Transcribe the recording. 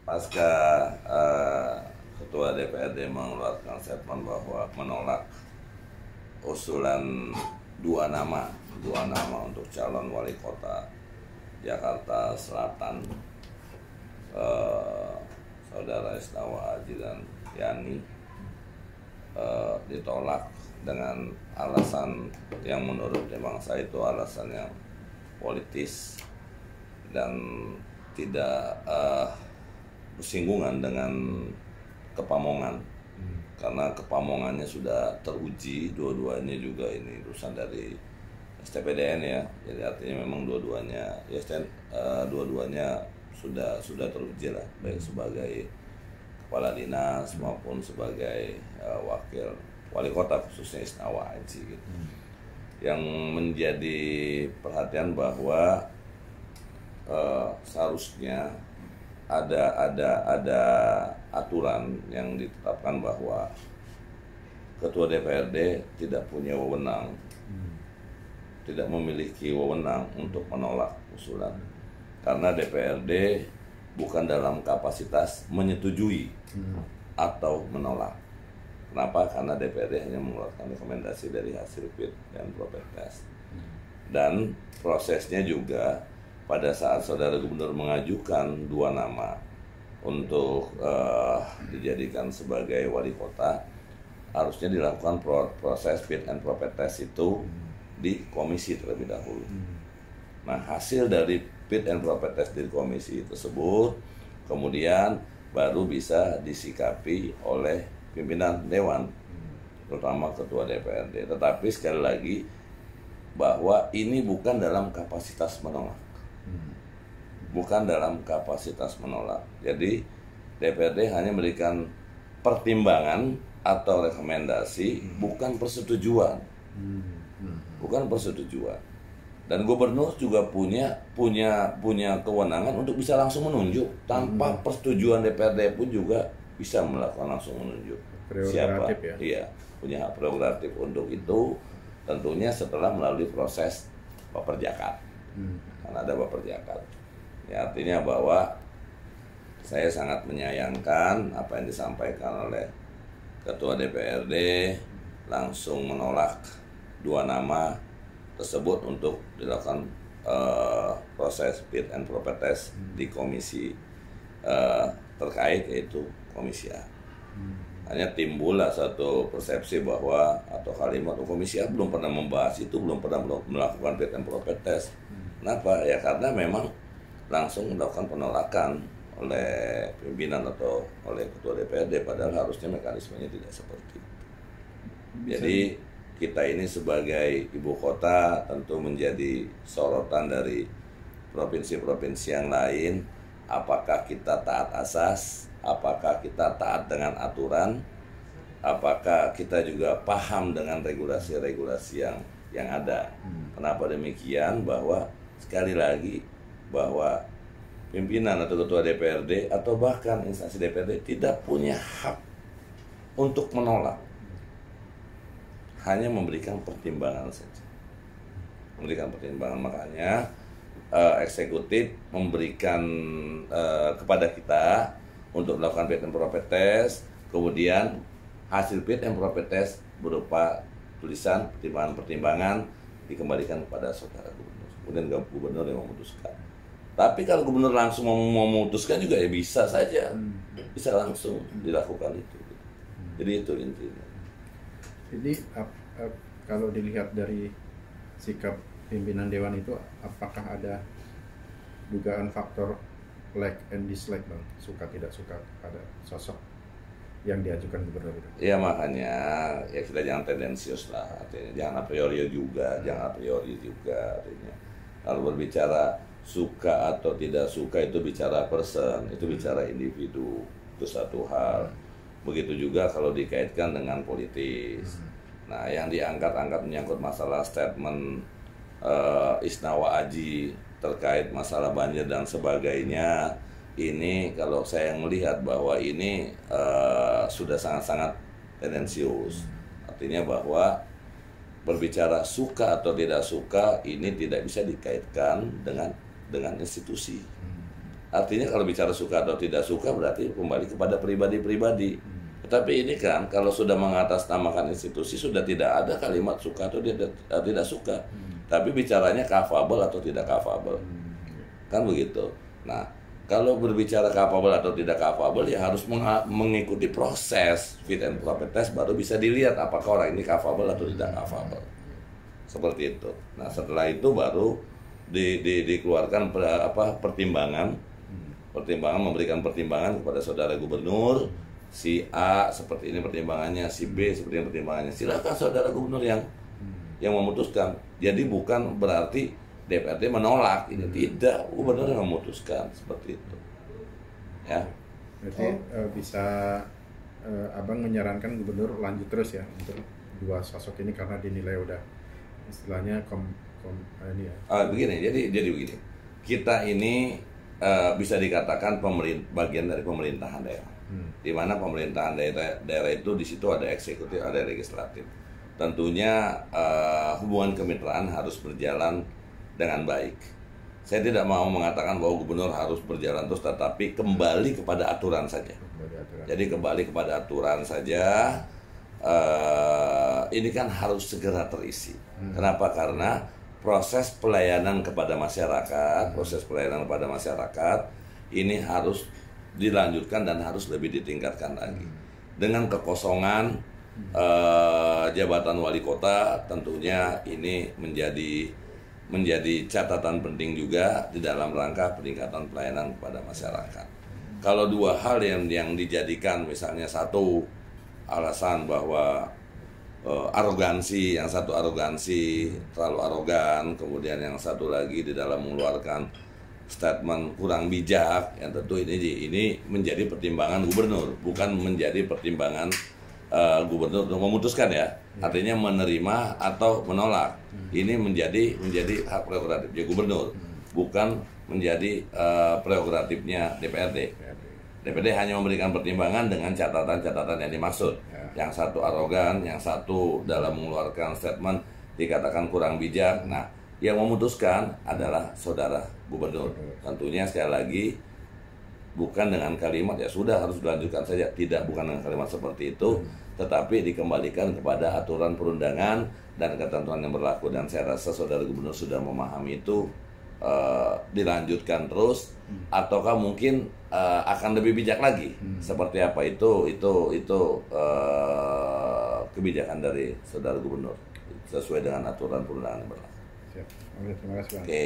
pasca Ketua DPRD mengeluarkan statement bahwa menolak usulan dua nama untuk calon wali kota Jakarta Selatan, Saudara Isnawa Aji dan Yani, ditolak dengan alasan yang menurut hemat saya itu alasan yang politis dan tidak bersinggungan dengan kepamongan, karena kepamongannya sudah teruji. Dua-duanya juga ini lulusan dari STPDN ya, jadi artinya memang dua-duanya sudah teruji lah, baik sebagai kepala dinas maupun sebagai wakil wali kota, khususnya Isnawa Aji gitu. Yang menjadi perhatian bahwa seharusnya ada aturan yang ditetapkan bahwa Ketua DPRD tidak punya wewenang, tidak memiliki wewenang untuk menolak usulan, karena DPRD bukan dalam kapasitas menyetujui atau menolak. Kenapa? Karena DPRD hanya mengeluarkan rekomendasi dari hasil fit dan proper test. Dan prosesnya juga pada saat Saudara Gubernur mengajukan dua nama untuk dijadikan sebagai wali kota, harusnya dilakukan proses fit and proper test itu di komisi terlebih dahulu. Nah, hasil dari fit and proper test di komisi tersebut kemudian baru bisa disikapi oleh pimpinan dewan, terutama Ketua DPRD. Tetapi sekali lagi bahwa ini bukan dalam kapasitas menolak. Bukan dalam kapasitas menolak. Jadi DPRD hanya memberikan pertimbangan atau rekomendasi, bukan persetujuan. Bukan persetujuan. Dan gubernur juga punya kewenangan untuk bisa langsung menunjuk tanpa persetujuan DPRD pun juga bisa melakukan langsung menunjuk siapa. Ya? Iya, punya hak prerogatif untuk itu, tentunya setelah melalui proses Baperjakat. Karena ada Baperjakat. Ya, artinya bahwa saya sangat menyayangkan apa yang disampaikan oleh Ketua DPRD, langsung menolak dua nama tersebut untuk dilakukan proses fit and proper test di komisi terkait, yaitu komisi A. Hanya timbullah satu persepsi bahwa atau kalimat komisi A belum pernah membahas itu, belum pernah melakukan fit and proper test. Kenapa? Ya karena memang langsung melakukan penolakan oleh pimpinan atau oleh Ketua DPRD, padahal harusnya mekanismenya tidak seperti itu. Jadi kita ini sebagai ibu kota tentu menjadi sorotan dari provinsi-provinsi yang lain. Apakah kita taat asas? Apakah kita taat dengan aturan? Apakah kita juga paham dengan regulasi-regulasi yang ada? Kenapa demikian? Bahwa sekali lagi bahwa pimpinan atau Ketua DPRD atau bahkan instansi DPRD tidak punya hak untuk menolak, hanya memberikan pertimbangan saja. Memberikan pertimbangan, makanya eksekutif memberikan kepada kita untuk melakukan fit and proper test, kemudian hasil fit and proper test berupa tulisan pertimbangan-pertimbangan dikembalikan kepada saudara gubernur. Kemudian gubernur yang memutuskan. Tapi kalau gubernur langsung mau memutuskan juga ya bisa saja, bisa langsung dilakukan itu. Jadi itu intinya. Jadi kalau dilihat dari sikap pimpinan dewan itu, apakah ada dugaan faktor like and dislike, Bang? Suka tidak suka pada sosok yang diajukan gubernur itu? Ya makanya ya kita jangan tendensius lah, artinya jangan a priori juga, artinya. Kalau berbicara suka atau tidak suka itu bicara person, itu bicara individu, itu satu hal. Begitu juga kalau dikaitkan dengan politis. Nah, yang diangkat menyangkut masalah statement Isnawa Aji terkait masalah banjir dan sebagainya, ini kalau saya melihat bahwa ini sudah sangat-sangat tendensius. Artinya bahwa berbicara suka atau tidak suka ini tidak bisa dikaitkan dengan institusi. Artinya kalau bicara suka atau tidak suka berarti kembali kepada pribadi-pribadi. Tetapi ini kan kalau sudah mengatasnamakan institusi sudah tidak ada kalimat suka atau tidak suka. Tapi bicaranya capable atau tidak capable. Kan begitu. Nah, kalau berbicara capable atau tidak capable ya harus mengikuti proses fit and proper test baru bisa dilihat apakah orang ini capable atau tidak capable. Seperti itu. Nah, setelah itu baru dikeluarkan pertimbangan memberikan pertimbangan kepada saudara gubernur, si A seperti ini pertimbangannya, si B seperti ini pertimbangannya. Silakan saudara gubernur yang memutuskan. Jadi bukan berarti DPRD menolak, ini tidak, gubernur yang memutuskan seperti itu. Ya. Berarti bisa Abang menyarankan gubernur lanjut terus ya untuk dua sosok ini karena dinilai udah istilahnya ini ya. Begini, jadi begini. Kita ini bisa dikatakan bagian dari pemerintahan daerah. Di mana pemerintahan daerah itu di situ ada eksekutif, ada legislatif. Tentunya hubungan kemitraan harus berjalan dengan baik. Saya tidak mau mengatakan bahwa gubernur harus berjalan terus, tetapi kembali kepada aturan saja. Jadi kembali kepada aturan saja. Ini kan harus segera terisi. Kenapa? Karena proses pelayanan kepada masyarakat, ini harus dilanjutkan dan harus lebih ditingkatkan lagi. Dengan kekosongan jabatan wali kota, tentunya ini menjadi catatan penting juga di dalam rangka peningkatan pelayanan kepada masyarakat. Kalau dua hal yang dijadikan, misalnya satu alasan bahwa arogansi, yang satu arogansi, terlalu arogan, kemudian yang satu lagi di dalam mengeluarkan statement kurang bijak, yang tentu ini menjadi pertimbangan gubernur, bukan menjadi pertimbangan gubernur untuk memutuskan ya, artinya menerima atau menolak. Ini menjadi hak prerogatifnya gubernur, bukan menjadi prerogatifnya DPRD. DPRD hanya memberikan pertimbangan dengan catatan-catatan yang dimaksud. Yang satu arogan, yang satu dalam mengeluarkan statement dikatakan kurang bijak. Nah, yang memutuskan adalah saudara gubernur. Tentunya sekali lagi bukan dengan kalimat ya sudah harus dilanjutkan saja. Tidak, bukan dengan kalimat seperti itu, tetapi dikembalikan kepada aturan perundangan dan ketentuan yang berlaku. Dan saya rasa saudara gubernur sudah memahami itu. Dilanjutkan terus ataukah mungkin akan lebih bijak lagi, seperti apa itu kebijakan dari saudara gubernur sesuai dengan aturan perundangan yang berlaku. Siap. Oke, terima kasih Bang. Oke.